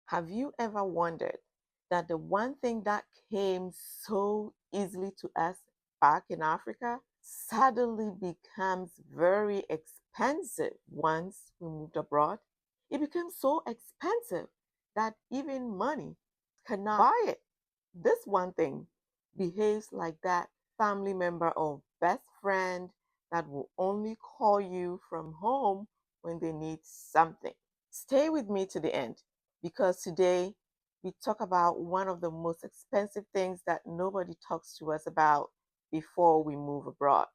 Have you ever wondered that the one thing that came so easily to us back in Africa suddenly becomes very expensive once we moved abroad? It became so expensive that even money cannot buy it. This one thing behaves like that family member or best friend that will only call you from home when they need something. Stay with me to the end because today we talk about one of the most expensive things that nobody talks to us about before we move abroad,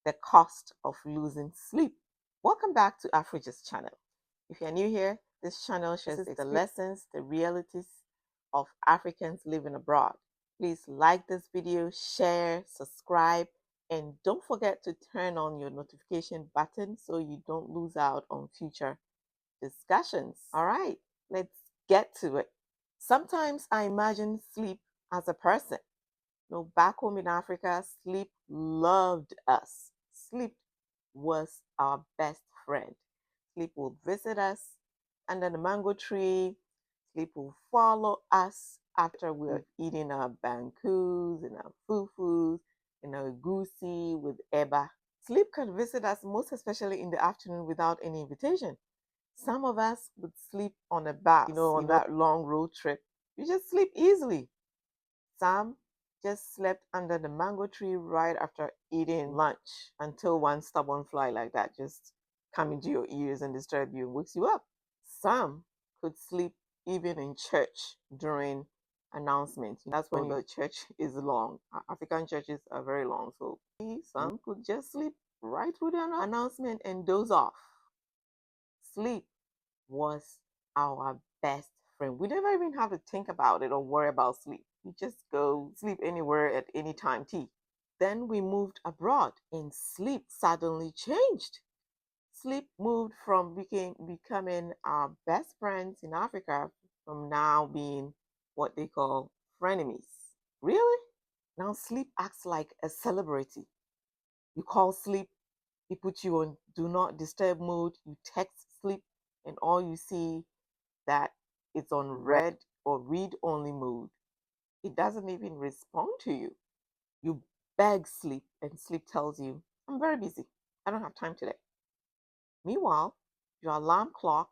the cost of losing sleep. Welcome back to Africa's channel. If you're new here, this channel shares the lessons, the realities of Africans living abroad. Please like this video, share, subscribe, and don't forget to turn on your notification button so you don't lose out on future discussions. All right, let's get to it. Sometimes I imagine sleep as a person. Back home in Africa, sleep loved us. Sleep was our best friend. Sleep will visit us under the mango tree. Sleep will follow us after we're eating our bankus and our fufus and our goosey with eba. Sleep can visit us most especially in the afternoon without any invitation. Some of us would sleep on a bus, on that long road trip. You just sleep easily. Some just slept under the mango tree right after eating lunch until one stubborn fly like that just come into your ears and disturb you and wakes you up. Some could sleep even in church during announcements. That's when the church is long. African churches are very long, so some could just sleep right through the announcement and doze off. Sleep was our best friend. We never even have to think about it or worry about sleep. We just go sleep anywhere at any time. Then we moved abroad and sleep suddenly changed. Sleep moved from becoming our best friends in Africa from now being what they call frenemies. Really? Now sleep acts like a celebrity. You call sleep, he put you on do not disturb mode, you text sleep, and all you see that it's on red or read only mode. It doesn't even respond to you. You beg sleep, and sleep tells you, I'm very busy. I don't have time today. Meanwhile, your alarm clock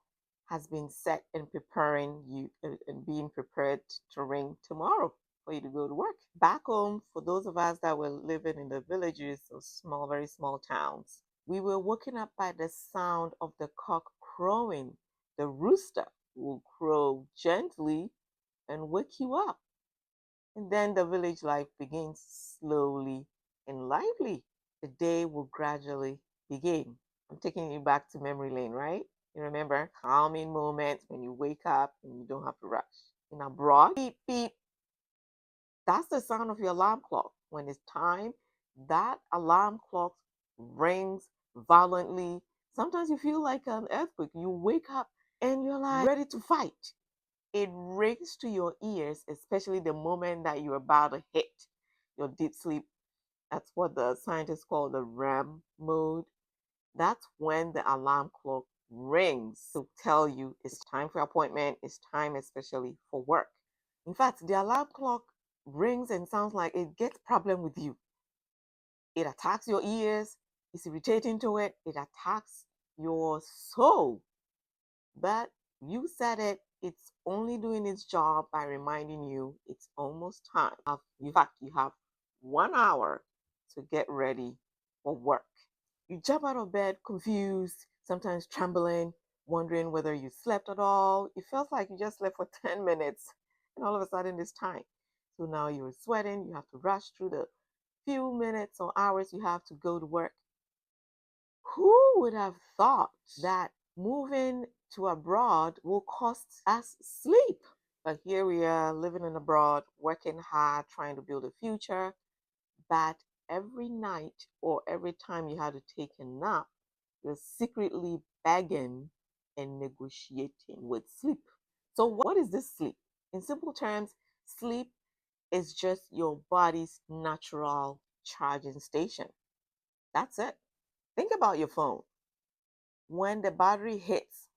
has been set and preparing you and being prepared to ring tomorrow for you to go to work. Back home, for those of us that were living in the villages or small, very small towns, we were woken up by the sound of the cock crowing. The rooster will crow gently and wake you up. And then the village life begins slowly and lively. The day will gradually begin. I'm taking you back to memory lane, right? You remember calming moments when you wake up and you don't have to rush. In abroad, beep, beep. That's the sound of your alarm clock. When it's time, that alarm clock rings violently. Sometimes you feel like an earthquake. You wake up and you're like ready to fight. It rings to your ears, especially the moment that you're about to hit your deep sleep. That's what the scientists call the REM mode. That's when the alarm clock rings to tell you it's time for your appointment, it's time especially for work. In fact, the alarm clock rings and sounds like it gets problem with you. It attacks your ears, it's irritating to it, it attacks your soul. But you said it, it's only doing its job by reminding you it's almost time. In fact, you have 1 hour to get ready for work. You jump out of bed confused, sometimes trembling, wondering whether you slept at all. It feels like you just slept for 10 minutes and all of a sudden it's time. So now you're sweating, you have to rush through the few minutes or hours you have to go to work. Who would have thought that moving to abroad will cost us sleep? But here we are living in abroad, working hard, trying to build a future. But every night or every time you had to take a nap, you're secretly begging and negotiating with sleep. So, what is this sleep? In simple terms, sleep is just your body's natural charging station. That's it. Think about your phone. When the battery hits,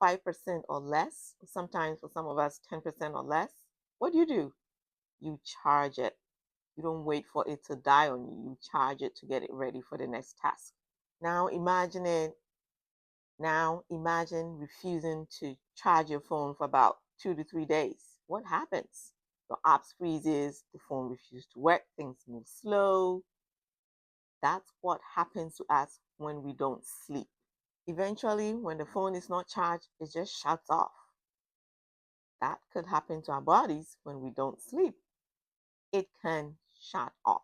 5% or less, sometimes for some of us 10% or less, what do? You charge it. You don't wait for it to die on you. You charge it to get it ready for the next task. Now imagine it. Now imagine refusing to charge your phone for about 2 to 3 days. What happens? Your apps freezes, the phone refuses to work, things move slow. That's what happens to us when we don't sleep. Eventually, when the phone is not charged, it just shuts off. That could happen to our bodies when we don't sleep. It can shut off.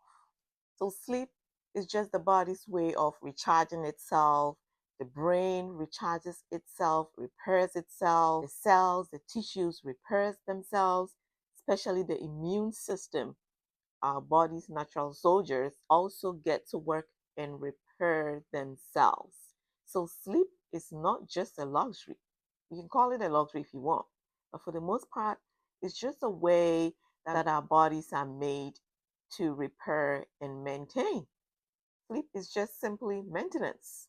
So, sleep is just the body's way of recharging itself. The brain recharges itself, repairs itself, the cells, the tissues repairs themselves, especially the immune system. Our body's natural soldiers also get to work and repair themselves. So sleep is not just a luxury. You can call it a luxury if you want, but for the most part, it's just a way that our bodies are made to repair and maintain. Sleep is just simply maintenance.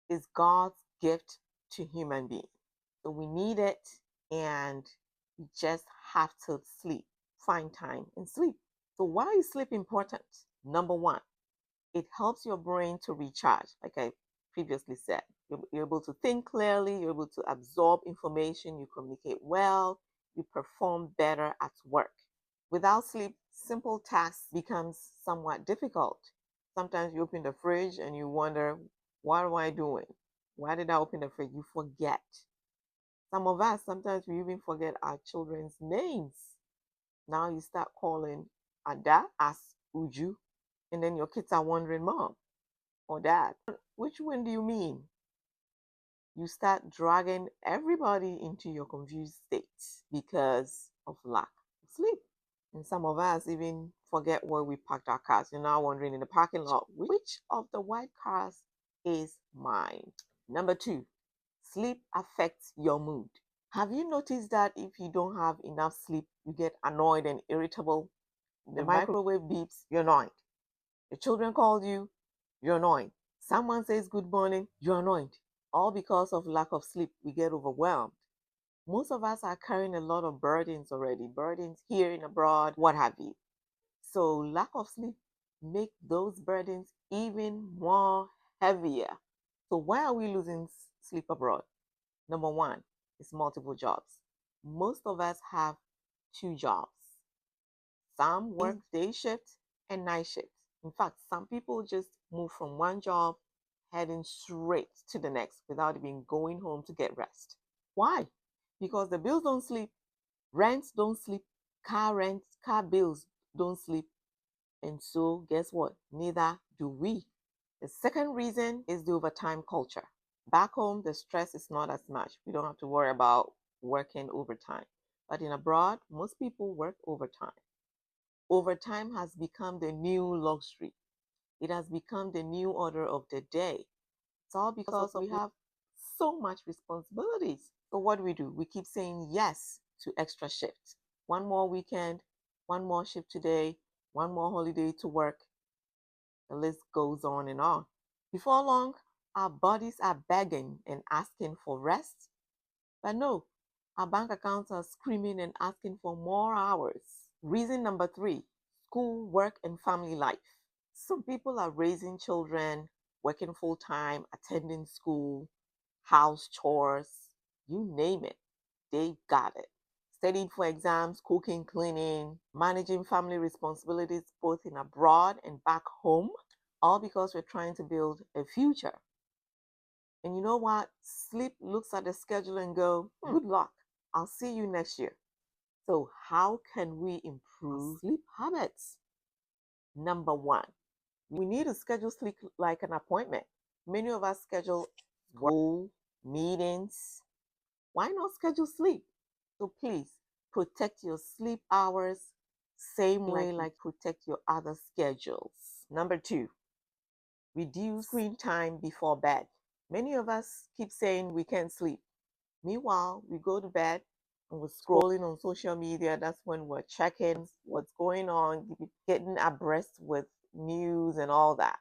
It's God's gift to human beings. So we need it, and we just have to sleep. Find time and sleep. So why is sleep important? Number one, it helps your brain to recharge, like I previously said. You're able to think clearly, you're able to absorb information, you communicate well, you perform better at work. Without sleep, simple tasks becomes somewhat difficult. Sometimes you open the fridge and you wonder, what am I doing? Why did I open the fridge? You forget. Some of us, sometimes we even forget our children's names. Now you start calling Ada as Uju, and then your kids are wondering, Mom or Dad, which one do you mean? You start dragging everybody into your confused state because of lack of sleep. And some of us even forget where we parked our cars. You're now wondering in the parking lot, which of the white cars is mine? Number two, sleep affects your mood. Have you noticed that if you don't have enough sleep, you get annoyed and irritable? The microwave beeps, you're annoyed. The children call you, you're annoyed. Someone says good morning, you're annoyed. All because of lack of sleep, we get overwhelmed. Most of us are carrying a lot of burdens already, burdens here and abroad, what have you. So lack of sleep make those burdens even more heavier. So why are we losing sleep abroad? Number one is multiple jobs. Most of us have two jobs. Some work day shift and night shift. In fact, some people just move from one job heading straight to the next without even going home to get rest. Why? Because the bills don't sleep, rents don't sleep, car rents, car bills don't sleep. And so, guess what? Neither do we. The second reason is the overtime culture. Back home, the stress is not as much. We don't have to worry about working overtime. But in abroad, most people work overtime. Overtime has become the new luxury. It has become the new order of the day. It's all because we have so much responsibilities. So what do? We keep saying yes to extra shifts. One more weekend, one more shift today, one more holiday to work. The list goes on and on. Before long, our bodies are begging and asking for rest. But no, our bank accounts are screaming and asking for more hours. Reason number three, school, work, and family life. Some people are raising children, working full time, attending school, house chores, you name it, they got it. Studying for exams, cooking, cleaning, managing family responsibilities both in abroad and back home, all because we're trying to build a future. And you know what? Sleep looks at the schedule and go, good luck. I'll see you next year. So how can we improve sleep habits? Number one, we need to schedule sleep like an appointment. Many of us schedule school, meetings. Why not schedule sleep? So please protect your sleep hours same way like protect your other schedules. Number two, reduce screen time before bed. Many of us keep saying we can't sleep. Meanwhile, we go to bed and we're scrolling on social media. That's when we're checking what's going on, getting abreast with news and all that.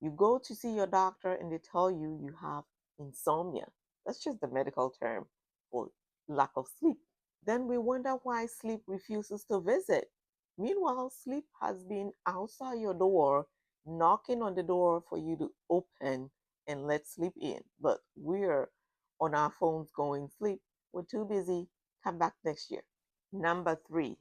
You go to see your doctor and they tell you you have insomnia. That's just the medical term for lack of sleep. Then we wonder why sleep refuses to visit. Meanwhile, sleep has been outside your door, knocking on the door for you to open and let sleep in. But we're on our phones going, sleep. We're too busy. Come back next year. Number three,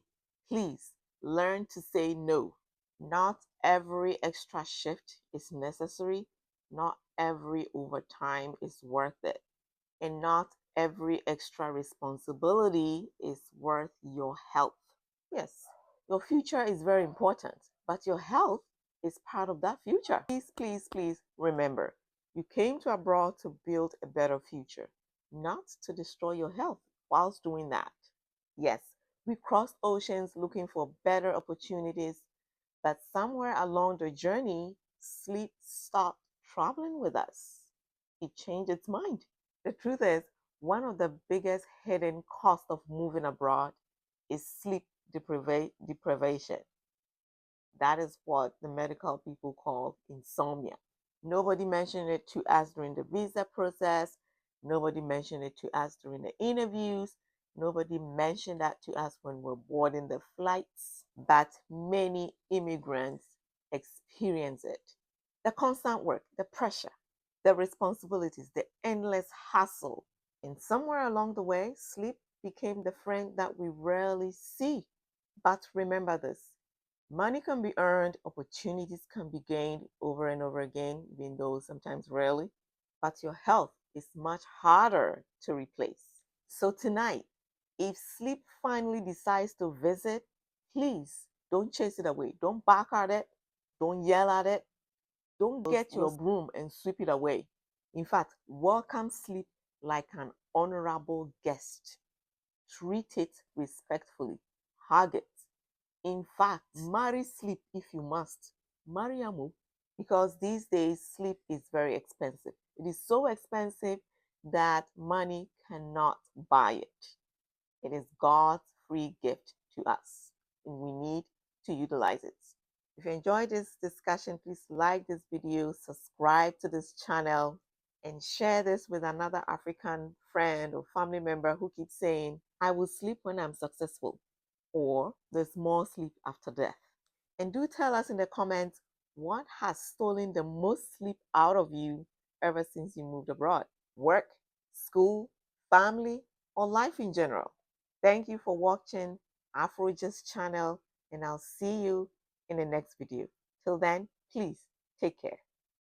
please learn to say no. Not every extra shift is necessary. Not every overtime is worth it. And not every extra responsibility is worth your health. Yes, your future is very important, but your health is part of that future. Please, please, please remember you came to abroad to build a better future, not to destroy your health whilst doing that. Yes, we crossed oceans looking for better opportunities, but somewhere along the journey, sleep stopped traveling with us. It changed its mind. The truth is, one of the biggest hidden costs of moving abroad is sleep deprivation. That is what the medical people call insomnia. Nobody mentioned it to us during the visa process. Nobody mentioned it to us during the interviews. Nobody mentioned that to us when we're boarding the flights. But many immigrants experience it. The constant work, the pressure, the responsibilities, the endless hassle. And somewhere along the way, sleep became the friend that we rarely see. But remember this, money can be earned, opportunities can be gained over and over again, even though sometimes rarely, but your health is much harder to replace. So tonight, if sleep finally decides to visit, please don't chase it away. Don't bark at it. Don't yell at it. Don't get your broom and sweep it away. In fact, welcome sleep like an honorable guest. Treat it respectfully. Hug it. In fact, marry sleep if you must. Marry Amu, because these days sleep is very expensive. It is so expensive that money cannot buy it. It is God's free gift to us, and we need to utilize it. If you enjoyed this discussion, please like this video, subscribe to this channel, and share this with another African friend or family member who keeps saying, I will sleep when I'm successful, or there's more sleep after death. And do tell us in the comments what has stolen the most sleep out of you ever since you moved abroad. Work, school, family, or life in general. Thank you for watching AfroGist channel, and I'll see you in the next video. Till then, please take care.